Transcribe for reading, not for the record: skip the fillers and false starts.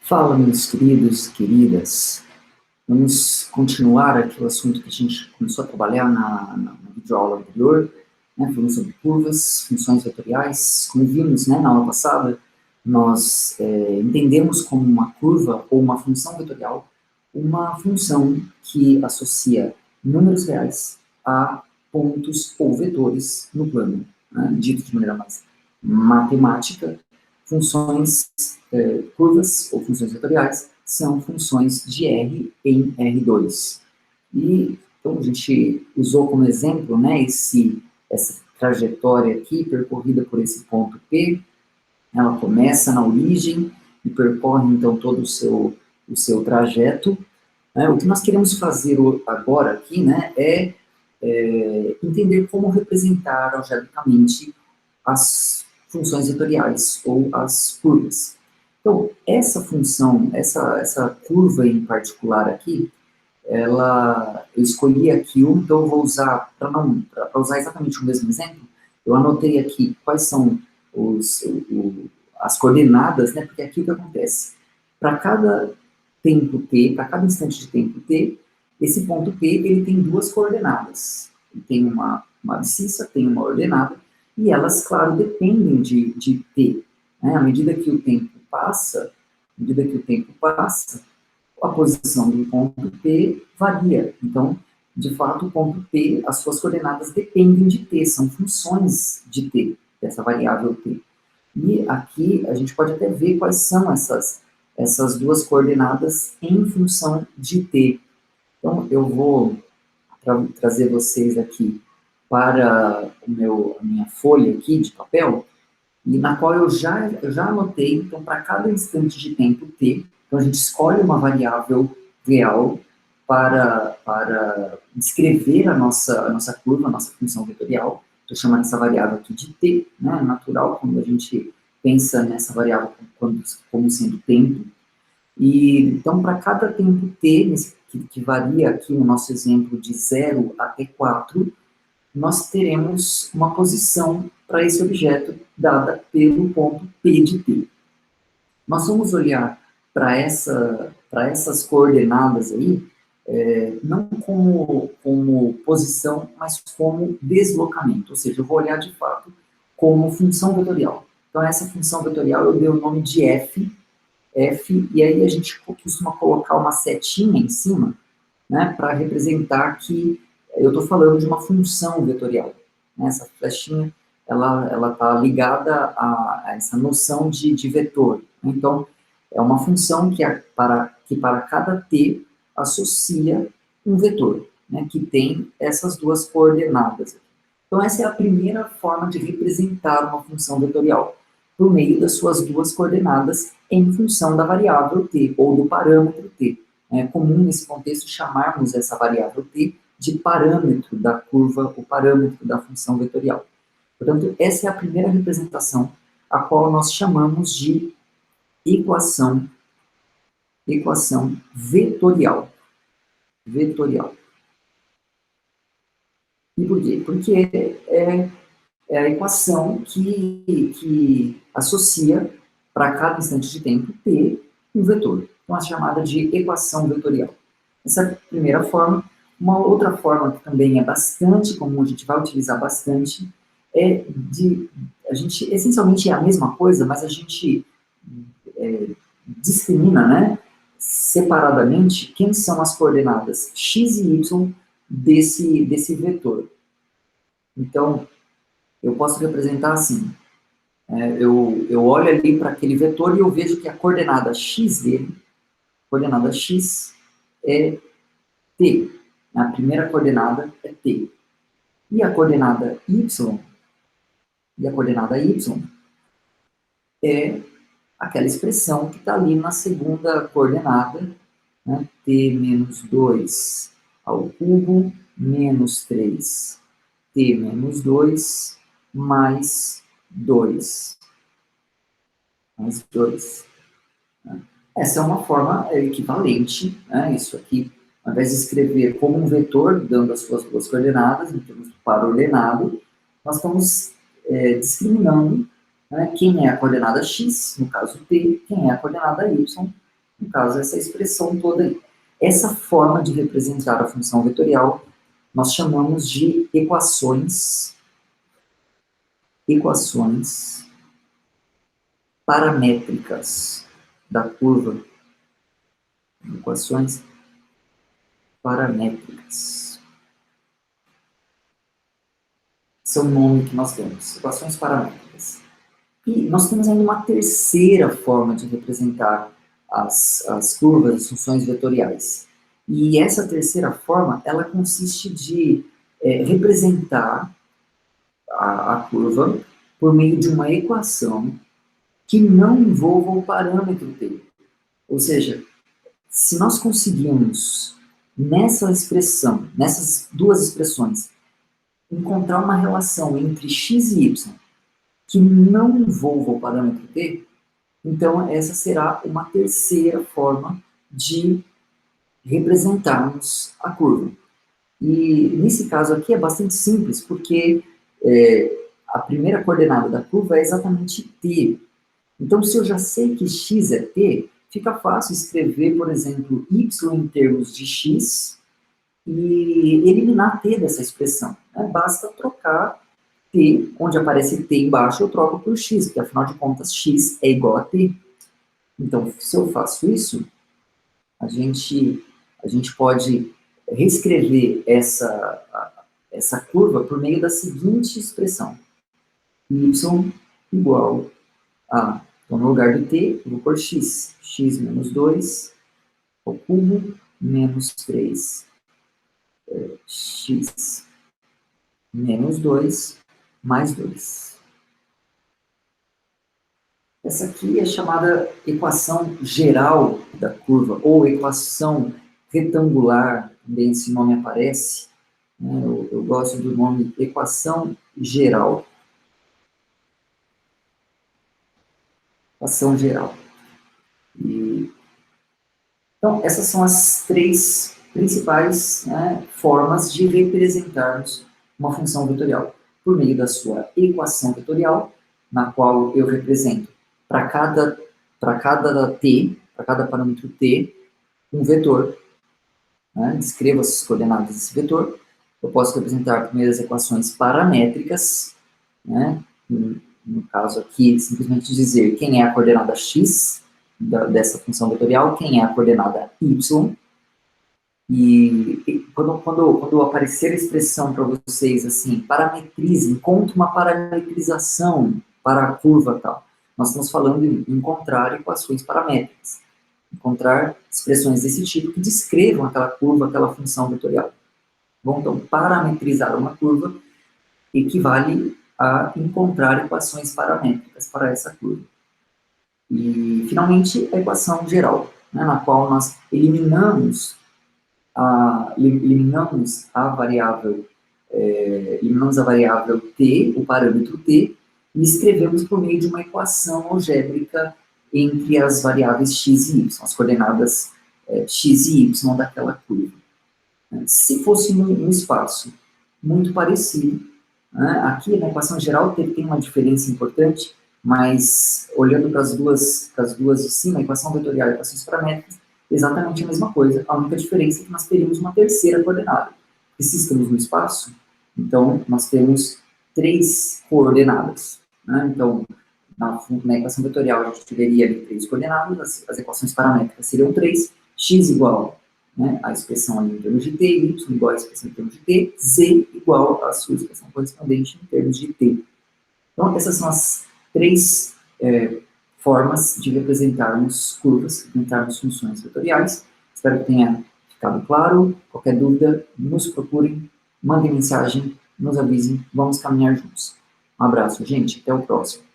Fala, meus queridos, queridas. Vamos continuar aqui o assunto que a gente começou a trabalhar na videoaula anterior, né? Falando sobre curvas, funções vetoriais. Como vimos, né, na aula passada, nós entendemos como uma curva ou uma função vetorial uma função que associa números reais a pontos ou vetores no plano, né? Dito de maneira mais matemática, funções, curvas ou funções vetoriais são funções de R em R2. E então a gente usou como exemplo, né, essa trajetória aqui percorrida por esse ponto P. Ela começa na origem e percorre então todo o seu trajeto. O que nós queremos fazer agora aqui, né, é entender como representar algebricamente as funções vetoriais ou as curvas. Então, essa função, essa curva em particular aqui, eu escolhi aqui então eu vou usar, para usar exatamente o mesmo exemplo, eu anotei aqui quais são as coordenadas, né, porque aqui o que acontece? Para cada tempo t, para cada instante de tempo t, esse ponto p ele tem duas coordenadas. Ele tem uma abscissa, tem uma ordenada, e elas, claro, dependem de t. Né? À medida que o tempo passa, a posição do ponto P varia. Então, de fato, o ponto P, as suas coordenadas dependem de T, são funções de T, dessa variável T. E aqui a gente pode até ver quais são essas duas coordenadas em função de T. Então, eu vou trazer vocês aqui para a minha folha aqui de papel, e na qual eu já anotei, então, para cada instante de tempo t, então a gente escolhe uma variável real para descrever a nossa curva, a nossa função vetorial. Estou chamando essa variável aqui de t, né, natural, quando a gente pensa nessa variável como sendo tempo. E, então, para cada tempo t, que varia aqui no nosso exemplo de 0 até 4, nós teremos uma posição para esse objeto dada pelo ponto P de t. Nós vamos olhar para essas coordenadas aí, não como posição, mas como deslocamento, ou seja, eu vou olhar de fato como função vetorial. Então, essa função vetorial eu dei o nome de f, e aí a gente costuma colocar uma setinha em cima, né, para representar que eu estou falando de uma função vetorial. Né? Essa flechinha, ela está ligada a essa noção de vetor. Então, é uma função que para cada t associa um vetor, né, que tem essas duas coordenadas. Então, essa é a primeira forma de representar uma função vetorial, por meio das suas duas coordenadas em função da variável t, ou do parâmetro t. É comum, nesse contexto, chamarmos essa variável t de parâmetro da curva, o parâmetro da função vetorial. Portanto, essa é a primeira representação, a qual nós chamamos de equação vetorial. E por quê? Porque é a equação que associa para cada instante de tempo t um vetor. Então, é chamada de equação vetorial. Essa é a primeira forma. Uma outra forma que também é bastante comum, a gente vai utilizar bastante, a gente, essencialmente é a mesma coisa, mas a gente discrimina, né, separadamente, quem são as coordenadas x e y desse vetor. Então, eu posso representar assim, eu olho ali para aquele vetor e eu vejo que a coordenada x dele, coordenada x, é t. A primeira coordenada é t. E a coordenada y é aquela expressão que está ali na segunda coordenada, né, t menos 2 ao cubo, menos 3, t menos 2, mais 2. Mais 2. Né? Essa é uma forma equivalente, né, isso aqui, ao invés de escrever como um vetor, dando as suas duas coordenadas, em termos de par ordenado, nós estamos discriminando, né, quem é a coordenada x, no caso t, quem é a coordenada y, No caso, essa expressão toda aí. Essa forma de representar a função vetorial nós chamamos de equações paramétricas da curva. Equações paramétricas. Esse é o nome que nós temos, equações paramétricas. E nós temos ainda uma terceira forma de representar as curvas, as funções vetoriais. E essa terceira forma, ela consiste de representar a curva por meio de uma equação que não envolva o parâmetro t. Ou seja, se nós conseguirmos, nessa expressão, nessas duas expressões, encontrar uma relação entre x e y que não envolva o parâmetro t, então essa será uma terceira forma de representarmos a curva. E nesse caso aqui é bastante simples, porque a primeira coordenada da curva é exatamente t. Então, se eu já sei que x é t, fica fácil escrever, por exemplo, y em termos de x e eliminar t dessa expressão. Né? Basta trocar t, onde aparece t embaixo, eu troco por x, porque afinal de contas x é igual a t. Então, se eu faço isso, a gente pode reescrever essa curva por meio da seguinte expressão. Y igual a, então no lugar do t, eu vou pôr x. X menos 2 ao cubo menos 3 x menos 2 mais 2. Essa aqui é chamada equação geral da curva, ou equação retangular, também esse nome aparece. Né? Eu gosto do nome equação geral. Equação geral. Então, essas são as três principais, né, formas de representarmos uma função vetorial. Por meio da sua equação vetorial, na qual eu represento para cada t, para cada parâmetro t, um vetor. Né, descrevo as coordenadas desse vetor. Eu posso representar por meio das equações paramétricas, né, no caso aqui, simplesmente dizer quem é a coordenada x dessa função vetorial, quem é a coordenada y. E quando aparecer a expressão para vocês assim, parametrize, encontre uma parametrização para a curva tal, nós estamos falando em encontrar equações paramétricas, encontrar expressões desse tipo que descrevam aquela curva, aquela função vetorial. Bom, então, parametrizar uma curva equivale a encontrar equações paramétricas para essa curva. E, finalmente, a equação geral, né, na qual nós eliminamos a variável t, o parâmetro t, e escrevemos por meio de uma equação algébrica entre as variáveis x e y, as coordenadas x e y daquela curva. Se fosse um espaço muito parecido, né, aqui na equação geral tem uma diferença importante, mas olhando para as duas de cima, a equação vetorial e a equações paramétricas, exatamente a mesma coisa. A única diferença é que nós teríamos uma terceira coordenada. E se estamos no espaço, então nós temos três coordenadas. Né? Então, na equação vetorial, a gente teria ali três coordenadas, as equações paramétricas seriam três, x igual, né, a expressão ali em termos de t, y igual a expressão em termos de t, z igual a sua expressão correspondente em termos de t. Então, essas são as três formas de representarmos curvas, representarmos funções vetoriais. Espero que tenha ficado claro. Qualquer dúvida, nos procurem, mandem mensagem, nos avisem, vamos caminhar juntos. Um abraço, gente, até o próximo.